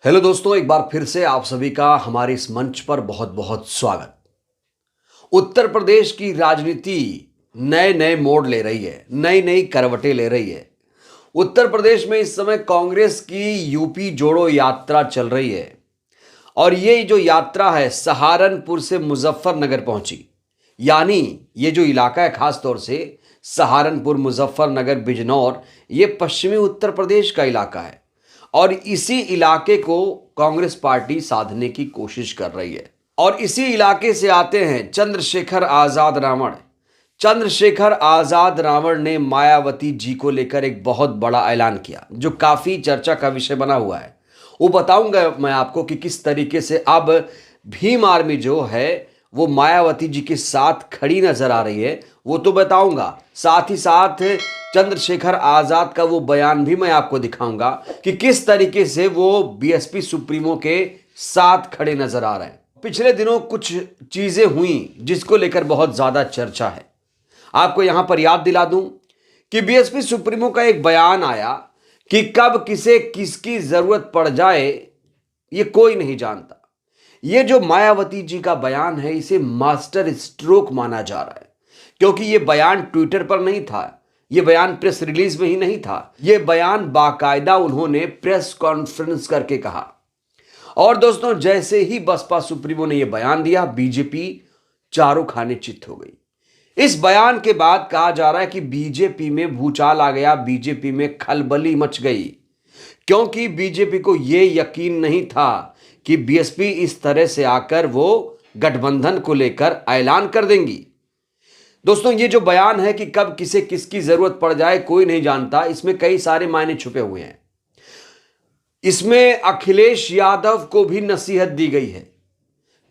Hello दोस्तों, एक बार फिर से आप सभी का हमारे इस मंच पर बहुत बहुत स्वागत। उत्तर प्रदेश की राजनीति नए नए मोड़ ले रही है, नई नई करवटें ले रही है। उत्तर प्रदेश में इस समय कांग्रेस की यूपी जोड़ो यात्रा चल रही है और ये जो यात्रा है सहारनपुर से मुजफ्फरनगर पहुंची। यानी ये जो इलाका है, खास तौर से सहारनपुर, मुजफ्फरनगर, बिजनौर, ये पश्चिमी उत्तर प्रदेश का इलाका है और इसी इलाके को कांग्रेस पार्टी साधने की कोशिश कर रही है। और इसी इलाके से आते हैं चंद्रशेखर आजाद रावण। चंद्रशेखर आजाद रावण ने मायावती जी को लेकर एक बहुत बड़ा ऐलान किया जो काफी चर्चा का विषय बना हुआ है। वो बताऊंगा मैं आपको कि किस तरीके से अब भीम आर्मी जो है वो मायावती जी के साथ खड़ी नजर आ रही है, वो तो बताऊंगा। साथ ही साथ चंद्रशेखर आजाद का वो बयान भी मैं आपको दिखाऊंगा कि किस तरीके से वो बीएसपी सुप्रीमो के साथ खड़े नजर आ रहे हैं। पिछले दिनों कुछ चीजें हुई जिसको लेकर बहुत ज्यादा चर्चा है। आपको यहां पर याद दिला दूं कि बीएसपी सुप्रीमो का एक बयान आया कि कब किसे किसकी जरूरत पड़ जाए ये कोई नहीं जानता। ये जो मायावती जी का बयान है इसे मास्टर स्ट्रोक माना जा रहा है, क्योंकि ये बयान ट्विटर पर नहीं था, ये बयान प्रेस रिलीज में ही नहीं था, ये बयान बाकायदा उन्होंने प्रेस कॉन्फ्रेंस करके कहा। और दोस्तों, जैसे ही बसपा सुप्रीमो ने यह बयान दिया, बीजेपी चारों खाने चित्त हो गई। इस बयान के बाद कहा जा रहा है कि बीजेपी में भूचाल आ गया, बीजेपी में खलबली मच गई, क्योंकि बीजेपी को यह यकीन नहीं था कि बीएसपी इस तरह से आकर वो गठबंधन को लेकर ऐलान कर देंगी। दोस्तों, ये जो बयान है कि कब किसे किसकी जरूरत पड़ जाए कोई नहीं जानता, इसमें कई सारे मायने छुपे हुए हैं। इसमें अखिलेश यादव को भी नसीहत दी गई है,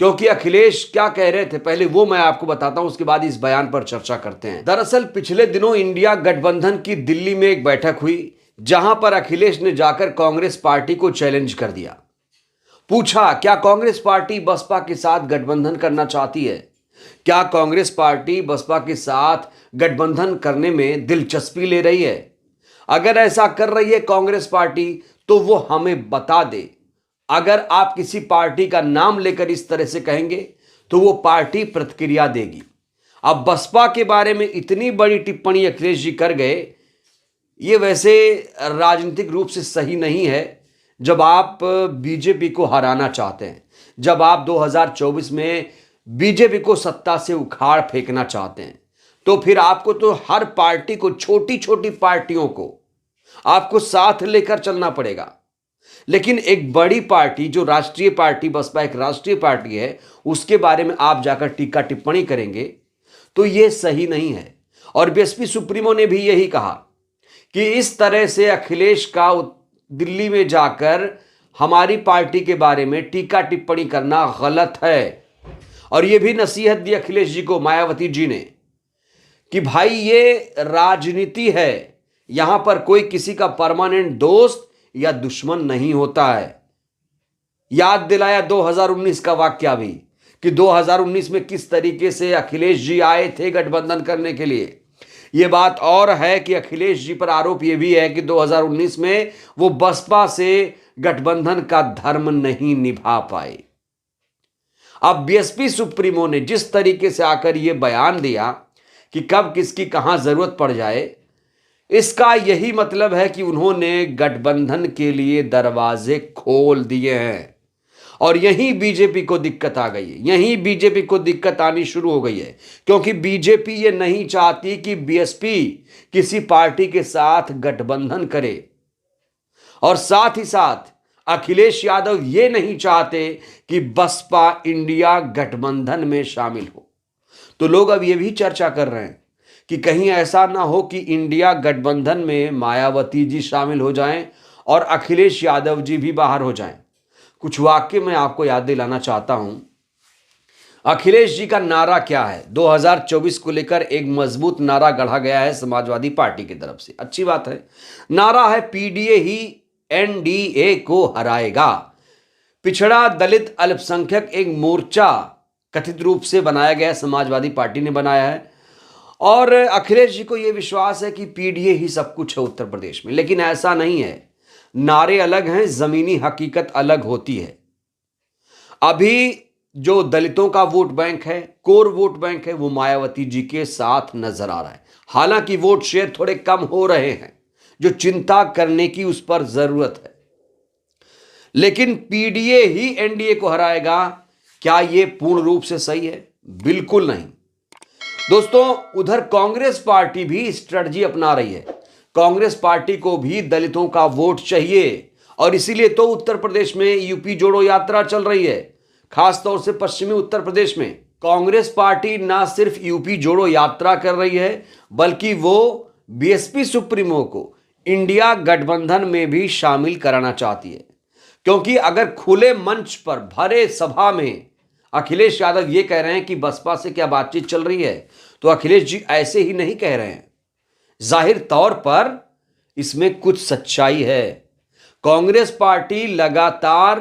क्योंकि अखिलेश क्या कह रहे थे पहले वो मैं आपको बताता हूं, उसके बाद इस बयान पर चर्चा करते हैं। दरअसल पिछले दिनों इंडिया गठबंधन की दिल्ली में एक बैठक हुई जहां पर अखिलेश ने जाकर कांग्रेस पार्टी को चैलेंज कर दिया। पूछा, क्या कांग्रेस पार्टी बसपा के साथ गठबंधन करना चाहती है? क्या कांग्रेस पार्टी बसपा के साथ गठबंधन करने में दिलचस्पी ले रही है? अगर ऐसा कर रही है कांग्रेस पार्टी तो वो हमें बता दे। अगर आप किसी पार्टी का नाम लेकर इस तरह से कहेंगे तो वो पार्टी प्रतिक्रिया देगी। अब बसपा के बारे में इतनी बड़ी टिप्पणी अखिलेश जी कर गए, ये वैसे राजनीतिक रूप से सही नहीं है। जब आप बीजेपी को हराना चाहते हैं, जब आप 2024 में बीजेपी को सत्ता से उखाड़ फेंकना चाहते हैं, तो फिर आपको तो हर पार्टी को, छोटी छोटी पार्टियों को आपको साथ लेकर चलना पड़ेगा। लेकिन एक बड़ी पार्टी जो राष्ट्रीय पार्टी बसपा एक राष्ट्रीय पार्टी है, उसके बारे में आप जाकर टीका टिप्पणी करेंगे तो यह सही नहीं है। और बीएसपी सुप्रीमो ने भी यही कहा कि इस तरह से अखिलेश का दिल्ली में जाकर हमारी पार्टी के बारे में टीका टिप्पणी करना गलत है। और यह भी नसीहत दी अखिलेश जी को मायावती जी ने कि भाई ये राजनीति है, यहां पर कोई किसी का परमानेंट दोस्त या दुश्मन नहीं होता है। याद दिलाया 2019 का वाकया भी कि 2019 में किस तरीके से अखिलेश जी आए थे गठबंधन करने के लिए। यह बात और है कि अखिलेश जी पर आरोप यह भी है कि 2019 में वो बसपा से गठबंधन का धर्म नहीं निभा पाए। अब बीएसपी सुप्रीमो ने जिस तरीके से आकर यह बयान दिया कि कब किसकी कहां जरूरत पड़ जाए, इसका यही मतलब है कि उन्होंने गठबंधन के लिए दरवाजे खोल दिए हैं। और यहीं बीजेपी को दिक्कत आ गई है, यहीं बीजेपी को दिक्कत आनी शुरू हो गई है, क्योंकि बीजेपी ये नहीं चाहती कि बीएसपी किसी पार्टी के साथ गठबंधन करे। और साथ ही साथ अखिलेश यादव ये नहीं चाहते कि बसपा इंडिया गठबंधन में शामिल हो। तो लोग अब ये भी चर्चा कर रहे हैं कि कहीं ऐसा ना हो कि इंडिया गठबंधन में मायावती जी शामिल हो जाएं और अखिलेश यादव जी भी बाहर हो जाएं। कुछ वाक्य मैं आपको याद दिलाना चाहता हूं। अखिलेश जी का नारा क्या है? 2024 को लेकर एक मजबूत नारा गढ़ा गया है समाजवादी पार्टी की तरफ से। अच्छी बात है। नारा है, पीडीए ही एनडीए को हराएगा। पिछड़ा, दलित, अल्पसंख्यक एक मोर्चा कथित रूप से बनाया गया, समाजवादी पार्टी ने बनाया है। और अखिलेश जी को यह विश्वास है कि पीडीए ही सब कुछ है उत्तर प्रदेश में, लेकिन ऐसा नहीं है। नारे अलग हैं, जमीनी हकीकत अलग होती है। अभी जो दलितों का वोट बैंक है, कोर वोट बैंक है, वो मायावती जी के साथ नजर आ रहा है। हालांकि वोट शेयर थोड़े कम हो रहे हैं, जो चिंता करने की उस पर जरूरत है। लेकिन पीडीए ही एनडीए को हराएगा, क्या यह पूर्ण रूप से सही है? बिल्कुल नहीं दोस्तों। उधर कांग्रेस पार्टी भी स्ट्रेटजी अपना रही है। कांग्रेस पार्टी को भी दलितों का वोट चाहिए और इसीलिए तो उत्तर प्रदेश में यूपी जोड़ो यात्रा चल रही है। खासतौर से पश्चिमी उत्तर प्रदेश में कांग्रेस पार्टी ना सिर्फ यूपी जोड़ो यात्रा कर रही है, बल्कि वो बीएसपी सुप्रीमो को इंडिया गठबंधन में भी शामिल कराना चाहती है। क्योंकि अगर खुले मंच पर भरे सभा में अखिलेश यादव ये कह रहे हैं कि बसपा से क्या बातचीत चल रही है, तो अखिलेश जी ऐसे ही नहीं कह रहे हैं। जाहिर तौर पर इसमें कुछ सच्चाई है। कांग्रेस पार्टी लगातार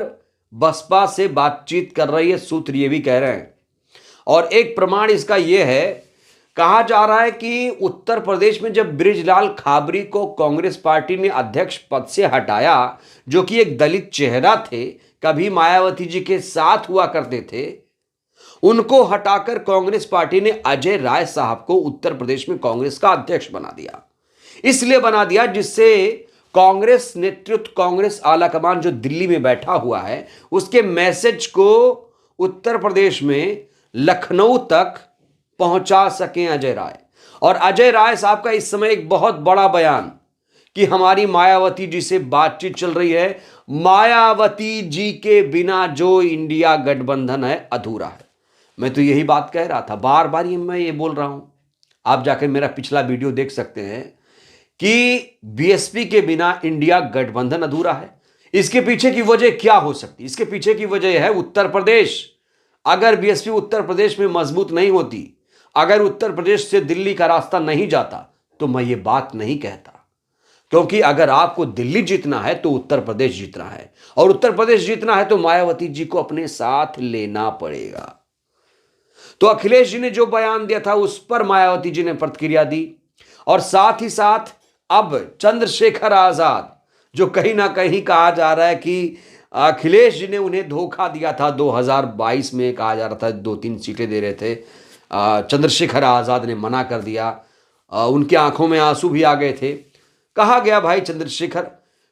बसपा से बातचीत कर रही है, सूत्र ये भी कह रहे हैं। और एक प्रमाण इसका यह है, कहा जा रहा है कि उत्तर प्रदेश में जब बृजलाल खाबरी को कांग्रेस पार्टी ने अध्यक्ष पद से हटाया, जो कि एक दलित चेहरा थे, कभी मायावती जी के साथ हुआ करते थे, उनको हटाकर कांग्रेस पार्टी ने अजय राय साहब को उत्तर प्रदेश में कांग्रेस का अध्यक्ष बना दिया। इसलिए बना दिया जिससे कांग्रेस नेतृत्व, कांग्रेस आलाकमान जो दिल्ली में बैठा हुआ है, उसके मैसेज को उत्तर प्रदेश में लखनऊ तक पहुंचा सकें अजय राय। और अजय राय साहब का इस समय एक बहुत बड़ा बयान कि हमारी मायावती जी से बातचीत चल रही है, मायावती जी के बिना जो इंडिया गठबंधन है अधूरा है। मैं तो यही बात कह रहा था, बार बार मैं ये बोल रहा हूं। आप जाकर मेरा पिछला वीडियो देख सकते हैं कि बीएसपी के बिना इंडिया गठबंधन अधूरा है। इसके पीछे की वजह क्या हो सकती? इसके पीछे की वजह है उत्तर प्रदेश। अगर बीएसपी उत्तर प्रदेश में मजबूत नहीं होती, अगर उत्तर प्रदेश से दिल्ली का रास्ता नहीं जाता, तो मैं ये बात नहीं कहता। क्योंकि अगर आपको दिल्ली जीतना है तो उत्तर प्रदेश जीतना है, और उत्तर प्रदेश जीतना है तो मायावती जी को अपने साथ लेना पड़ेगा। तो अखिलेश जी ने जो बयान दिया था उस पर मायावती जी ने प्रतिक्रिया दी। और साथ ही साथ अब चंद्रशेखर आजाद, जो कहीं ना कहीं कहा जा रहा है कि अखिलेश जी ने उन्हें धोखा दिया था 2022 में, कहा जा रहा था 2-3 सीटें दे रहे थे, चंद्रशेखर आजाद ने मना कर दिया, उनकी आंखों में आंसू भी आ गए थे। कहा गया भाई चंद्रशेखर,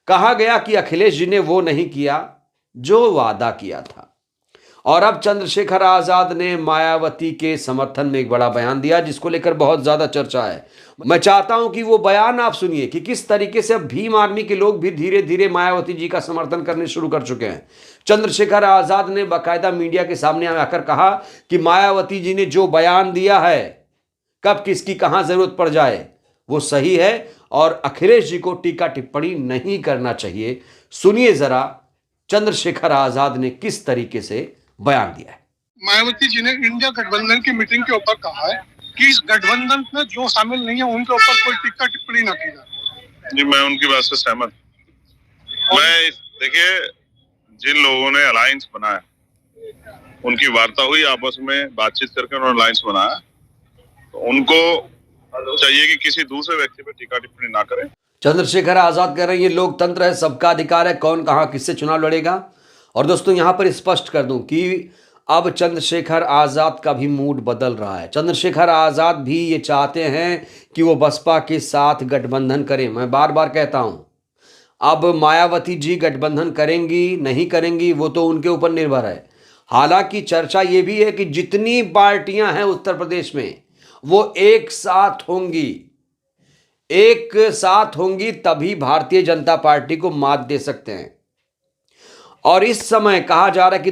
कहा गया कि अखिलेश जी ने वो नहीं किया जो वादा किया था। और अब चंद्रशेखर आजाद ने मायावती के समर्थन में एक बड़ा बयान दिया, जिसको लेकर बहुत ज्यादा चर्चा है। मैं चाहता हूं कि वो बयान आप सुनिए कि किस तरीके से अब भीम आर्मी के लोग भी धीरे धीरे मायावती जी का समर्थन करने शुरू कर चुके हैं। चंद्रशेखर आजाद ने बाकायदा मीडिया के सामने आकर कहा कि मायावती जी ने जो बयान दिया है, कब किसकी कहां जरूरत पड़ जाए, वो सही है और अखिलेश जी को टीका टिप्पणी नहीं करना चाहिए। सुनिए जरा चंद्रशेखर आजाद ने किस तरीके से बयान दिया है। मायावती जी ने इंडिया गठबंधन की मीटिंग के ऊपर कहा है कि इस गठबंधन में जो शामिल नहीं है उनके ऊपर कोई टीका टिप्पणी न की जाए। जी, मैं उनकी बात से सहमत। मैं देखिए, जिन लोगों ने अलायंस बनाया, उनकी वार्ता हुई, आपस में बातचीत करके उन्होंने अलायंस बनाया, तो उनको चाहिए कि किसी दूसरे व्यक्ति पर टीका टिप्पणी ना करें। चंद्रशेखर आजाद कह रहे हैं ये लोकतंत्र है, सबका अधिकार है, कौन कहां किससे चुनाव लड़ेगा। और दोस्तों यहां पर स्पष्ट कर दूं कि अब चंद्रशेखर आजाद का भी मूड बदल रहा है। चंद्रशेखर आजाद भी ये चाहते हैं कि वो बसपा के साथ गठबंधन करें। मैं बार बार कहता हूं, अब मायावती जी गठबंधन करेंगी नहीं करेंगी वो तो उनके ऊपर निर्भर है। हालांकि चर्चा ये भी है कि जितनी पार्टियां हैं उत्तर प्रदेश में, वो एक साथ होंगी तभी भारतीय जनता पार्टी को मात दे सकते हैं। और इस समय कहा जा रहा है कि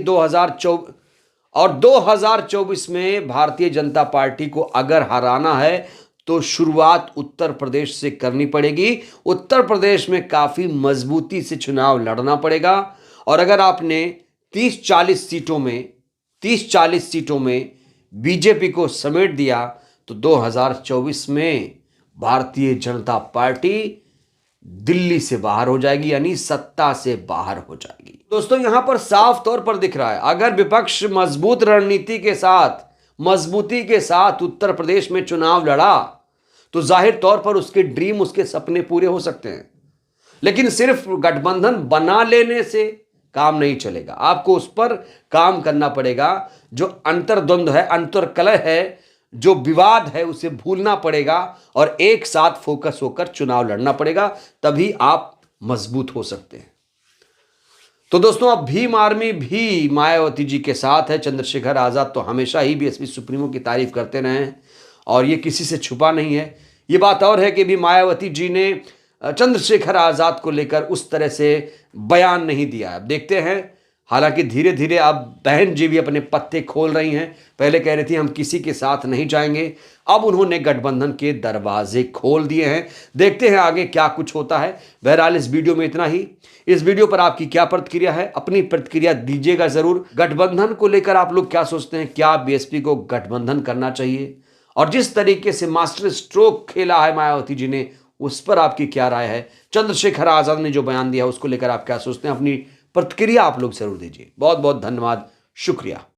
2024 में भारतीय जनता पार्टी को अगर हराना है तो शुरुआत उत्तर प्रदेश से करनी पड़ेगी। उत्तर प्रदेश में काफी मजबूती से चुनाव लड़ना पड़ेगा। और अगर आपने 30-40 सीटों में बीजेपी को समेट दिया तो 2024 में भारतीय जनता पार्टी दिल्ली से बाहर हो जाएगी, यानी सत्ता से बाहर हो जाएगी। दोस्तों यहां पर साफ तौर पर दिख रहा है, अगर विपक्ष मजबूत रणनीति के साथ, मजबूती के साथ उत्तर प्रदेश में चुनाव लड़ा तो जाहिर तौर पर उसके ड्रीम, उसके सपने पूरे हो सकते हैं। लेकिन सिर्फ गठबंधन बना लेने से काम नहीं चलेगा, आपको उस पर काम करना पड़ेगा। जो अंतर्द्वंद है, अंतर्कलह है, जो विवाद है, उसे भूलना पड़ेगा और एक साथ फोकस होकर चुनाव लड़ना पड़ेगा, तभी आप मजबूत हो सकते हैं। तो दोस्तों, अब भीम आर्मी भी मायावती जी के साथ है। चंद्रशेखर आजाद तो हमेशा ही बीएसपी सुप्रीमो की तारीफ करते रहे हैं और ये किसी से छुपा नहीं है। ये बात और है कि भी मायावती जी ने चंद्रशेखर आजाद को लेकर उस तरह से बयान नहीं दिया। अब देखते हैं, हालांकि धीरे धीरे अब बहन जी भी अपने पत्ते खोल रही हैं। पहले कह रही थी हम किसी के साथ नहीं जाएंगे, अब उन्होंने गठबंधन के दरवाजे खोल दिए हैं। देखते हैं आगे क्या कुछ होता है। बहरहाल इस वीडियो में इतना ही। इस वीडियो पर आपकी क्या प्रतिक्रिया है, अपनी प्रतिक्रिया दीजिएगा जरूर। गठबंधन को लेकर आप लोग क्या सोचते हैं, क्या बीएसपी को गठबंधन करना चाहिए? और जिस तरीके से मास्टर स्ट्रोक खेला है मायावती जी ने, उस पर आपकी क्या राय है? चंद्रशेखर आजाद ने जो बयान दिया उसको लेकर आप क्या सोचते हैं? अपनी प्रतिक्रिया आप लोग जरूर दीजिए। बहुत बहुत धन्यवाद, शुक्रिया।